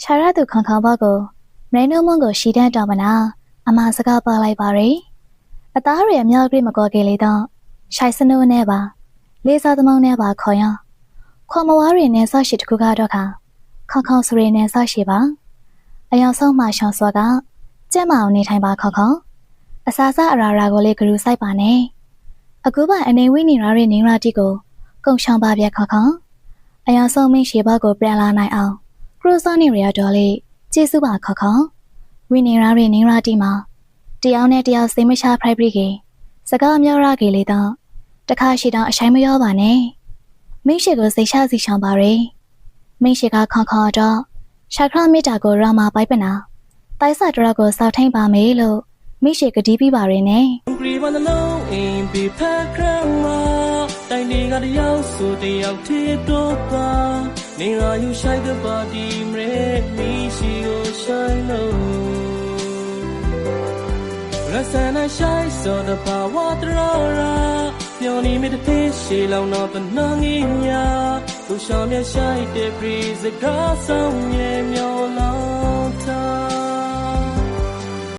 ရှာရသူခေါင်ခေါင်ဘောက်ကိုမင်းတို့မုံကိုရှီတန်းတော်မနာအမစကားပါလိုက်ပါရီအသားရအမြောက်ပြမကောကေလေတော့ရှိုင်စနိုးနဲ့ပါလေးစားသမုံနဲ့ပါခေါ်ရခွန်မဝါရီနဲ့ဆော့ရှိတခုကတော့ခါခေါင်ခေါင်စရီနဲ့ဆော့ရှိပါအယောင်ဆုံးမှရှောင်းစောကကျဲမအောင်နေထိုင်ပါခေါင်ခေါင်အစာစအရာရာကိုလေးဂရုစိုက်ပါနဲ့အခုပိုင်အနေဝိနေရရဲ့နေရာတီကိုကုံရှောင်းပါပြခေါင်ခေါင်အယောင်ဆုံးမင်းရှေဘကိုပြန်လာနိုင်အောင်ခရူဆောနေရတော်လေးကျေးဇူးပါခေါင်ခေါင်ဝိနေရရဲ့နေရာတီမှာတရားနဲ့တရားစိတ်မချဖရိုက်ပြီးကေစကားမြောက်ရကေလေတော့တခါရှိတော့အဆိုင်မရောပါနဲ့မင်းရှိကိုစိတ်ချစီချောင်းပါရယ်မင်းရှိကခေါခေါတော့ရှာခရမေတ္တာကိုရမပိုက်ပနာတိုက်ဆက်တရကိုစောက်ထိန်ပါမယ်လို့မင်းရှိကတိပြပါရယ်နဲ့ဂရီဝန်လုံးအင်းဘီဖက်ခရမတိုင်းနေကတယောက်ဆိုတယောက်ထေတော့ပါနေရာယူဆိုင်တဲ့ပါတီမရေမီရှိကိုဆိုင်လို့ရစနာဆိုင်ဆိုတဲ့ပါဝါတရောရာမျောနေမိတဲ့ဖေးရှိလောင်တော့တနငင်းညာသူရှောင်းမြဆိုင်တဲ့ပရိစကားဆောင်ရဲ့မျောလောင်တာ